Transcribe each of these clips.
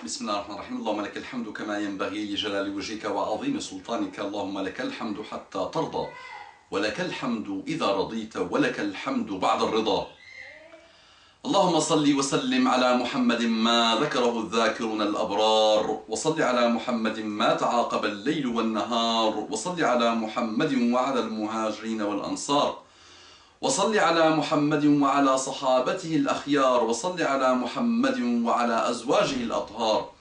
بسم الله الرحمن الرحيم. اللهم لك الحمد كما ينبغي لجلال وجهك وعظيم سلطانك. اللهم لك الحمد حتى ترضى، ولك الحمد إذا رضيت، ولك الحمد بعد الرضا. اللهم صل وسلم على محمد ما ذكره الذاكرون الأبرار، وصل على محمد ما تعاقب الليل والنهار، وصل على محمد وعلى المهاجرين والأنصار، وصل على محمد وعلى صحابته الأخيار، وصل على محمد وعلى أزواجه الأطهار.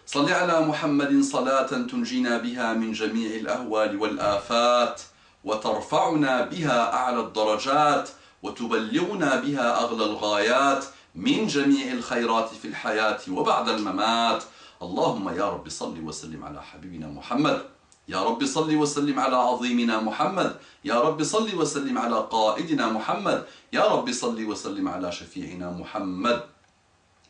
صل على محمد صلاة تنجينا بها من جميع الأهوال والآفات، وترفعنا بها أعلى الدرجات، وتبلغنا بها أغلى الغايات من جميع الخيرات في الحياة وبعد الممات. اللهم يا رب صل وسلم على حبيبنا محمد، يا رب صل وسلم على عظيمنا محمد، يا رب صل وسلم على قائدنا محمد، يا رب صل وسلم على شفيعنا محمد.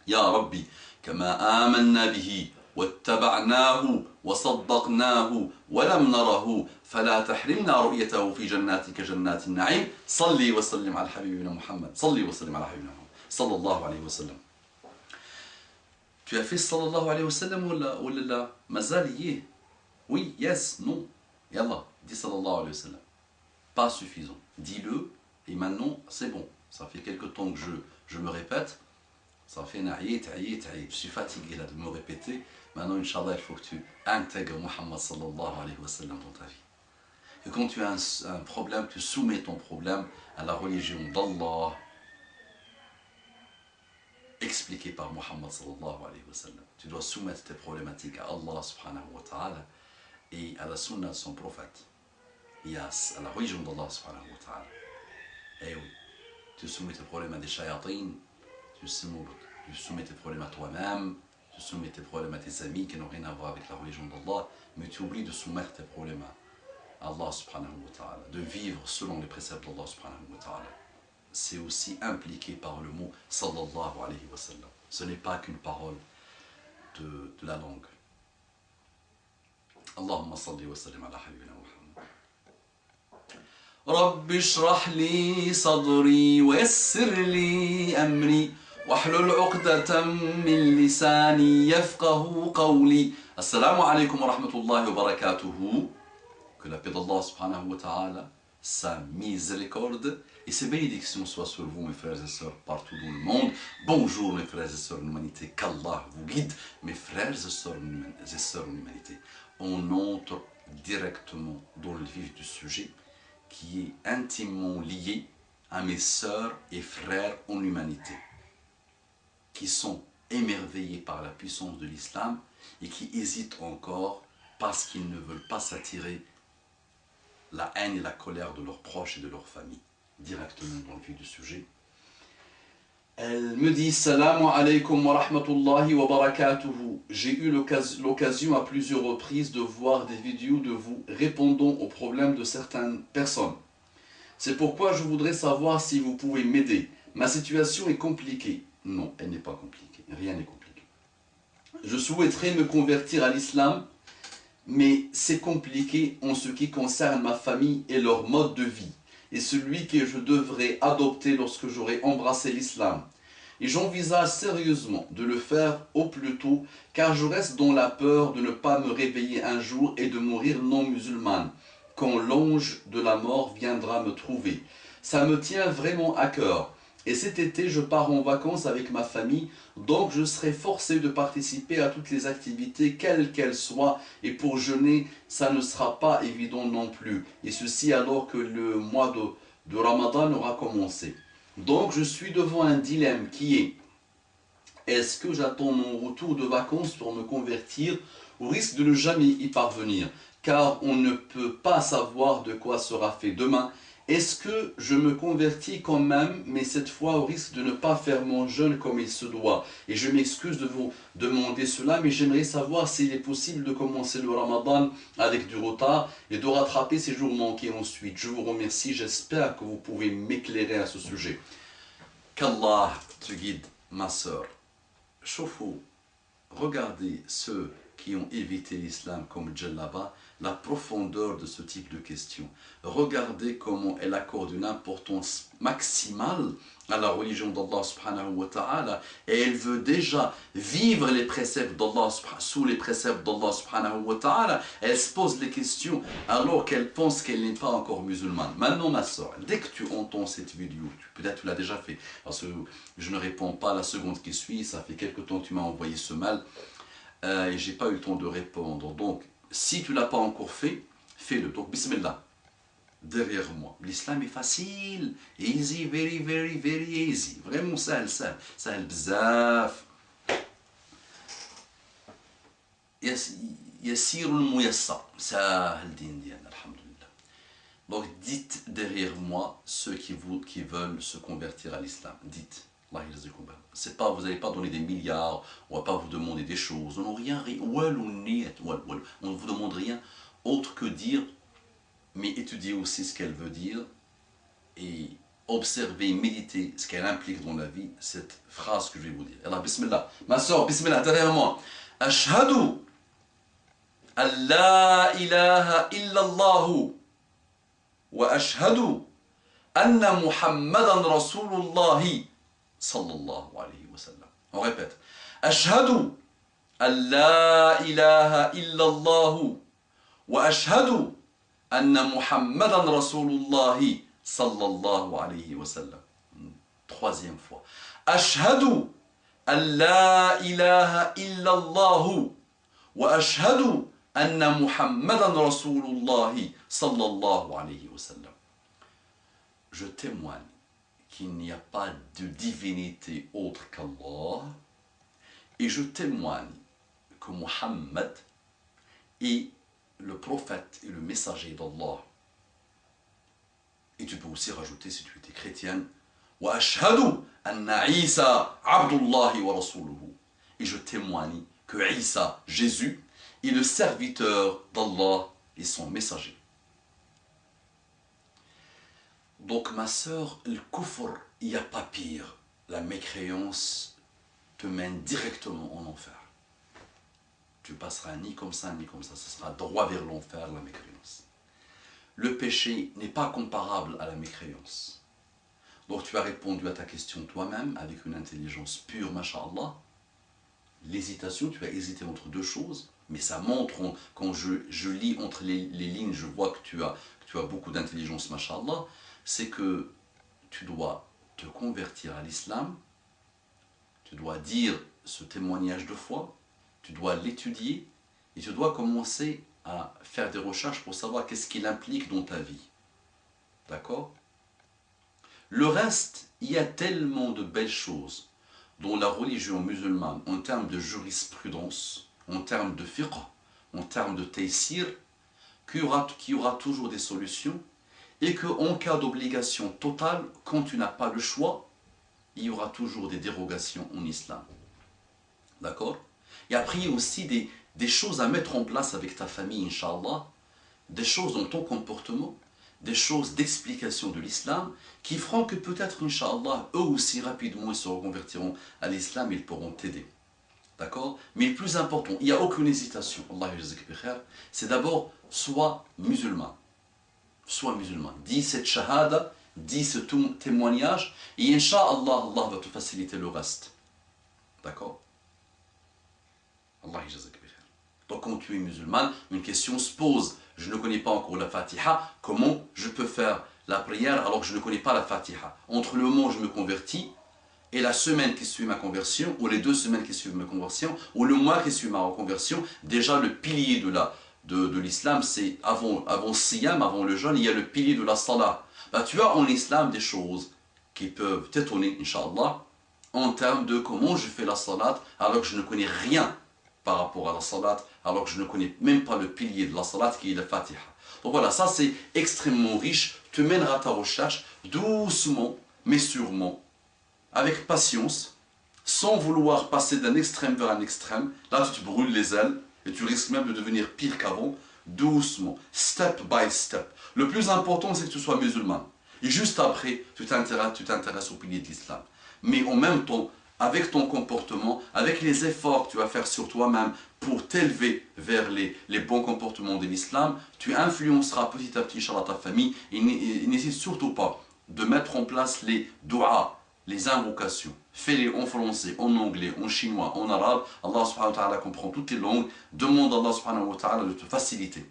يا ربي كما آمنا به واتبعناه وصدقناه ولم نره فلا تحرمنا رؤيته في جناتك جنات النعيم. صلي وسلم على حبيبنا محمد، صلي وسلم على حبيبنا محمد صلى الله عليه وسلم. Tu as fait sallallahu alayhi wa sallam ou la mazaliye? Oui, yes, non. Yallah, dis sallallahu alayhi wa sallam. Pas suffisant. Dis-le et maintenant c'est bon. Ça fait quelque temps que je me répète. Ça fait je suis fatigué là de me répéter. Maintenant, Inch'Allah, il faut que tu intègres Muhammad sallallahu alayhi wa sallam dans ta vie. Et quand tu as un problème, tu soumets ton problème à la religion d'Allah, expliquée par Muhammad sallallahu alayhi wa sallam. Tu dois soumettre tes problématiques à Allah subhanahu wa ta'ala et à la sunna de son prophète. Et à la religion d'Allah subhanahu wa ta'ala. Eh oui, tu soumets tes problèmes à des shayatines, tu soumets tes problèmes à toi-même, tu soumets tes problèmes à tes amis qui n'ont rien à voir avec la religion d'Allah, mais tu oublies de soumettre tes problèmes à Allah subhanahu wa ta'ala, de vivre selon les préceptes d'Allah subhanahu wa ta'ala. C'est aussi impliqué par le mot sallallahu alayhi wa sallam. Ce n'est pas qu'une parole de la langue. Allahumma salli wa sallim ala habibina Muhammad. Rabbi shrah li sadri wa yassir li amri واحلل عقدة من لساني يفقه قولي. Assalamu alaikum wa rahmatullahi wa barakatuhu. Que la paix d'Allah subhanahu wa ta'ala, sa miséricorde et ses bénédictions soient sur vous, mes frères et sœurs, partout dans le monde. Bonjour mes frères et sœurs en humanité, qu'Allah vous guide, mes frères et sœurs en humanité. On entre directement dans le vif du sujet qui est intimement lié à mes sœurs et frères en humanité, qui sont émerveillés par la puissance de l'islam et qui hésitent encore parce qu'ils ne veulent pas s'attirer la haine et la colère de leurs proches et de leur famille. Directement dans le vif du sujet. Elle me dit « Salamu alaykum wa rahmatullahi wa barakatuhu ». J'ai eu l'occasion à plusieurs reprises de voir des vidéos de vous répondant aux problèmes de certaines personnes. C'est pourquoi je voudrais savoir si vous pouvez m'aider. Ma situation est compliquée. Non, elle n'est pas compliquée. Rien n'est compliqué. Je souhaiterais me convertir à l'islam, mais c'est compliqué en ce qui concerne ma famille et leur mode de vie, et celui que je devrais adopter lorsque j'aurai embrassé l'islam. Et j'envisage sérieusement de le faire au plus tôt, car je reste dans la peur de ne pas me réveiller un jour et de mourir non musulmane, quand l'ange de la mort viendra me trouver. Ça me tient vraiment à cœur. Et cet été, je pars en vacances avec ma famille, donc je serai forcé de participer à toutes les activités, quelles qu'elles soient, et pour jeûner, ça ne sera pas évident non plus. Et ceci alors que le mois de Ramadan aura commencé. Donc je suis devant un dilemme qui est, est-ce que j'attends mon retour de vacances pour me convertir, ou risque de ne jamais y parvenir, car on ne peut pas savoir de quoi sera fait demain. Est-ce que je me convertis quand même, mais cette fois au risque de ne pas faire mon jeûne comme il se doit? Et je m'excuse de vous demander cela, mais j'aimerais savoir s'il est possible de commencer le Ramadan avec du retard et de rattraper ces jours manqués ensuite. Je vous remercie, j'espère que vous pouvez m'éclairer à ce sujet. Qu'Allah te guide, ma sœur. Chauffe-vous, regardez ceux qui ont évité l'islam comme Djellaba, la profondeur de ce type de questions. Regardez comment elle accorde une importance maximale à la religion d'Allah subhanahu wa ta'ala, et elle veut déjà vivre les préceptes d'Allah sous les préceptes d'Allah subhanahu wa ta'ala. Elle se pose les questions alors qu'elle pense qu'elle n'est pas encore musulmane. Maintenant ma soeur, dès que tu entends cette vidéo, peut-être tu l'as déjà fait, parce que je ne réponds pas à la seconde qui suit, ça fait quelque temps que tu m'as envoyé ce mail, et j'ai pas eu le temps de répondre. Donc si tu ne l'as pas encore fait, fais-le. Donc bismillah. Derrière moi. L'islam est facile, easy, very, very, very easy. Vraiment سهل سهل سهل بزاف. يسير الميسر. سهل دين ديالنا الحمد لله. Donc dites derrière moi ceux qui veulent se convertir à l'islam. Dites. C'est pas, vous n'allez pas donner des milliards, on ne va pas vous demander des choses, on ne vous demande rien autre que dire, mais étudier aussi ce qu'elle veut dire et observer, méditer ce qu'elle implique dans la vie, cette phrase que je vais vous dire. Alors, bismillah, ma soeur, bismillah, derrière moi. Ashhadu an la ilaha illallah wa ashhadu anna Muhammadan Rasulullahi sallallahu alayhi wa sallam. On répète. Ashhadu an la ilaha illallah wa ashhadu anna Muhammadan Rasulullahi sallallahu alayhi wa sallam. Troisième fois. Ashhadu an la ilaha illallah wa ashhadu anna Muhammadan Rasulullahi sallallahu alayhi wa sallam. Je témoigne qu'il n'y a pas de divinité autre qu'Allah, et je témoigne que Muhammad est le prophète et le messager d'Allah. Et tu peux aussi rajouter, si tu étais chrétienne, wa ashhadu anna Isa abdullahi wa rasuluhu. Et je témoigne que Isa, Jésus, est le serviteur d'Allah et son messager. Donc ma sœur, le kufr, il n'y a pas pire. La mécréance te mène directement en enfer. Tu passeras ni comme ça, ce sera droit vers l'enfer, la mécréance. Le péché n'est pas comparable à la mécréance. Donc tu as répondu à ta question toi-même avec une intelligence pure, masha'Allah. L'hésitation, tu as hésité entre deux choses, mais ça montre, quand je lis entre les lignes, je vois que tu as beaucoup d'intelligence, masha'Allah. C'est que tu dois te convertir à l'islam, tu dois dire ce témoignage de foi, tu dois l'étudier et tu dois commencer à faire des recherches pour savoir qu'est-ce qu'il implique dans ta vie. D'accord? Le reste, il y a tellement de belles choses dans la religion musulmane en termes de jurisprudence, en termes de fiqh, en termes de taysir, qu'il y aura toujours des solutions. Et qu'en cas d'obligation totale, quand tu n'as pas le choix, il y aura toujours des dérogations en islam. D'accord? Et après, il y a aussi des choses à mettre en place avec ta famille, Inch'Allah, des choses dans ton comportement, des choses d'explication de l'islam, qui feront que peut-être, Inch'Allah, eux aussi rapidement ils se reconvertiront à l'islam, ils pourront t'aider. D'accord? Mais le plus important, il n'y a aucune hésitation, Allah yazak bi khair, c'est d'abord, sois musulman. Sois musulman. Dis cette shahada, dis ce témoignage, et Inch'Allah, Allah va te faciliter le reste. D'accord? Allah yazak bi khair. Donc quand tu es musulman, une question se pose. Je ne connais pas encore la Fatiha, comment je peux faire la prière alors que je ne connais pas la Fatiha? Entre le moment où je me convertis et la semaine qui suit ma conversion, ou les 2 semaines qui suivent ma conversion, ou le mois qui suit ma reconversion, déjà le pilier de l'islam, c'est avant siyam, avant le jeûne, il y a le pilier de la salat. Bah, tu as en islam des choses qui peuvent t'étonner, Inch'Allah, en termes de comment je fais la salat alors que je ne connais rien par rapport à la salat, alors que je ne connais même pas le pilier de la salat qui est la Fatiha. Donc voilà, ça c'est extrêmement riche, tu mèneras ta recherche doucement, mais sûrement, avec patience, sans vouloir passer d'un extrême vers un extrême. Là tu te brûles les ailes et tu risques même de devenir pire qu'avant, doucement, step by step. Le plus important c'est que tu sois musulman. Et juste après, tu t'intéresses au pilier de l'islam. Mais en même temps, avec ton comportement, avec les efforts que tu vas faire sur toi-même pour t'élever vers les bons comportements de l'islam, tu influenceras petit à petit, Inch'Allah, ta famille. Et n'hésite surtout pas de mettre en place les du'as, les invocations. Fais-les en français, en anglais, en chinois, en arabe. Allah subhanahu wa ta'ala comprend toutes les langues. Demande à Allah subhanahu wa ta'ala de te faciliter.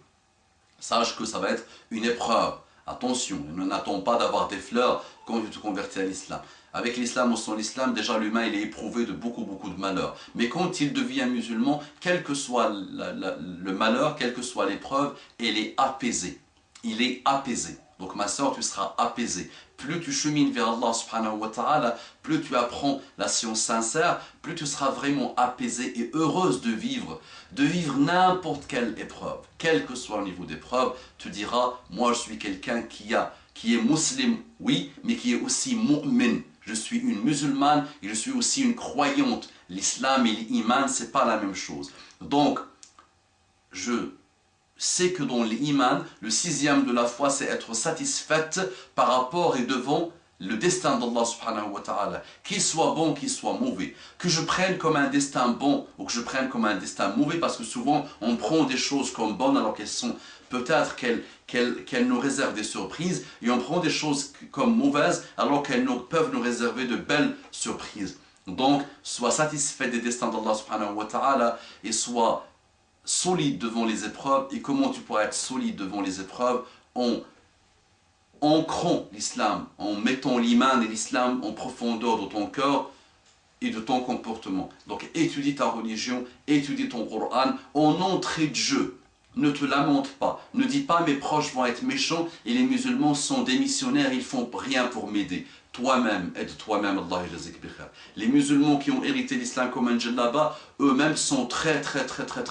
Sache que ça va être une épreuve. Attention, ne n'attends pas d'avoir des fleurs quand tu te convertis à l'islam. Avec l'islam ou sans l'islam, déjà l'humain il est éprouvé de beaucoup de malheurs. Mais quand il devient musulman, quel que soit le malheur, quelle que soit l'épreuve, il est apaisé. Il est apaisé. Donc ma soeur, tu seras apaisé. Plus tu chemines vers Allah subhanahu wa ta'ala, plus tu apprends la science sincère, plus tu seras vraiment apaisé et heureuse de vivre n'importe quelle épreuve. Quel que soit le niveau d'épreuve, tu diras, moi je suis quelqu'un qui est musulman, oui, mais qui est aussi mu'min. Je suis une musulmane et je suis aussi une croyante. L'islam et l'iman, c'est pas la même chose. Donc, je sais que dans l'iman, le sixième de la foi, c'est être satisfaite par rapport et devant le destin d'Allah subhanahu wa ta'ala. Qu'il soit bon, qu'il soit mauvais. Que je prenne comme un destin bon ou que je prenne comme un destin mauvais, parce que souvent, on prend des choses comme bonnes alors qu'elles sont peut-être qu'elles nous réservent des surprises, et on prend des choses comme mauvaises alors qu'elles peuvent nous réserver de belles surprises. Donc, sois satisfait des destins d'Allah subhanahu wa ta'ala et sois solide devant les épreuves. Et comment tu pourras être solide devant les épreuves? En ancrant l'islam, en mettant l'iman et l'islam en profondeur de ton cœur et de ton comportement. Donc étudie ta religion, étudie ton Coran en entrée de jeu. Ne te lamente pas, ne dis pas mes proches vont être méchants et les musulmans sont des missionnaires, ils font rien pour m'aider. Toi-même, aide toi-même, Allah yajazik bi khair. Les musulmans qui ont hérité l'islam comme un djellaba, eux-mêmes sont très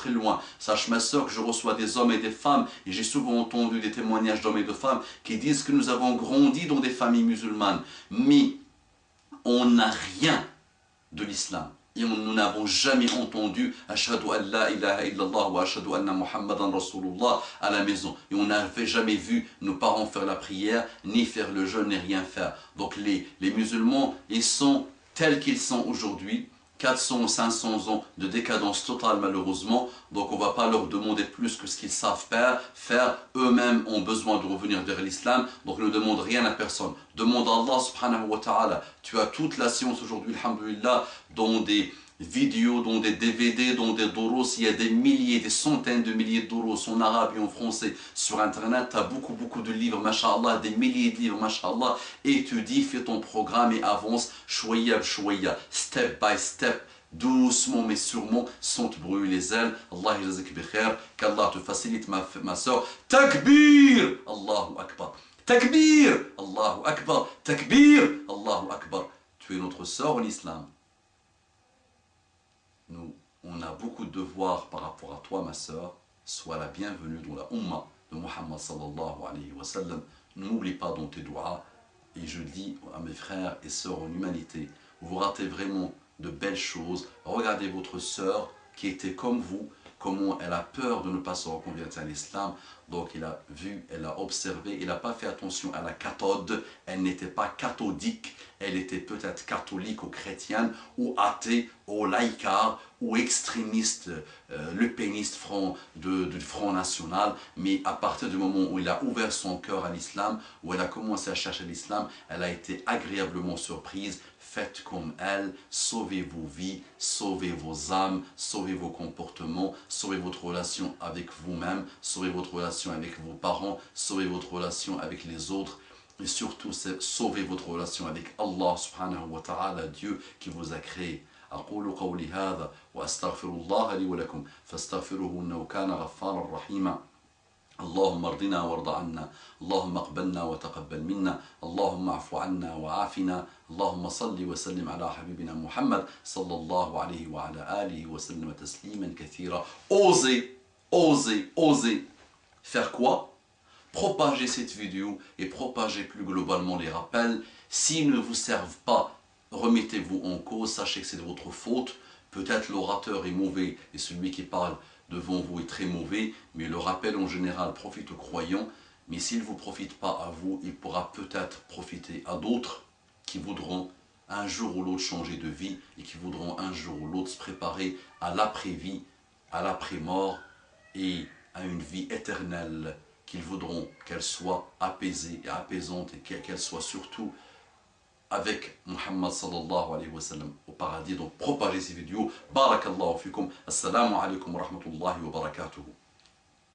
loin. Sache ma soeur que je reçois des hommes et des femmes, et j'ai souvent entendu des témoignages d'hommes et de femmes qui disent que nous avons grandi dans des familles musulmanes, mais on n'a rien de l'islam. Et nous n'avons jamais entendu Ashhadu an la ilaha illallah wa ashhadu anna Muhammadan Rasulullah à la maison. Et on n'avait jamais vu nos parents faire la prière, ni faire le jeûne, ni rien faire. Donc les musulmans, ils sont tels qu'ils sont aujourd'hui. 400 ou 500 ans de décadence totale malheureusement, donc on ne va pas leur demander plus que ce qu'ils savent faire. Eux-mêmes ont besoin de revenir vers l'islam, donc ne demande rien à personne. Demande à Allah subhanahu wa ta'ala. Tu as toute la science aujourd'hui, alhamdulillah, dans des vidéos, dans des DVD, dans des doros, il y a des milliers, des centaines de milliers de doros en arabe et en français sur internet, tu as beaucoup de livres, mashallah, des milliers de livres, mashallah, étudie, fais ton programme et avance, shouya, step by step, doucement mais sûrement, sans te brûler les ailes. Allah yajazik bi khair, qu'Allah te facilite ma soeur. Takbir, Allahu Akbar, takbir, Allahu Akbar, takbir, Allahu Akbar. Tu es notre sœur en islam. Nous, on a beaucoup de devoirs par rapport à toi, ma sœur. Sois la bienvenue dans la Ummah de Muhammad sallallahu alayhi wa sallam. N'oublie pas dans tes doigts. Et je dis à mes frères et sœurs en humanité, vous ratez vraiment de belles choses. Regardez votre sœur qui était comme vous, comment elle a peur de ne pas se reconvertir à l'islam. Donc elle a vu, elle a observé, elle n'a pas fait attention à la cathode, elle n'était pas cathodique, elle était peut-être catholique ou chrétienne, ou athée, ou laïcard, ou extrémiste, le péniste du Front National. Mais à partir du moment où elle a ouvert son cœur à l'islam, où elle a commencé à chercher l'islam, elle a été agréablement surprise. Faites comme elle, sauvez vos vies, sauvez vos âmes, sauvez vos comportements, sauvez votre relation avec vous-même, sauvez votre relation avec vos parents, sauvez votre relation avec les autres. Et surtout, sauvez votre relation avec Allah subhanahu wa ta'ala, Dieu qui vous a créé. أقول قولي هذا وأستغفر الله لي ولكم فاستغفروه إنه كان غفارا رحيما. اللهم ارضنا وارض عنا، اللهم اقبلنا وتقبل منا، اللهم اعف عنا وعافنا، اللهم صل وسلم على حبيبنا محمد صلى الله عليه وعلى آله وسلم تسليما كثيرا. Osez faire quoi? Propager cette vidéo et propager plus globalement les rappels. S'ils ne vous servent pas, remettez-vous en cause, sachez que c'est de votre faute. Peut-être l'orateur est mauvais et celui qui parle devant vous est très mauvais, mais le rappel en général profite aux croyants. Mais s'il ne vous profite pas à vous, il pourra peut-être profiter à d'autres qui voudront un jour ou l'autre changer de vie et qui voudront un jour ou l'autre se préparer à l'après-vie, à l'après-mort et à une vie éternelle qu'ils voudront qu'elle soit apaisée et apaisante et qu'elle soit surtout avec Muhammad sallallahu alayhi wa sallam au paradis. Donc propagez ces vidéos. Barakallahu fikum. Assalamu alaikum wa rahmatullahi wa barakatuhu.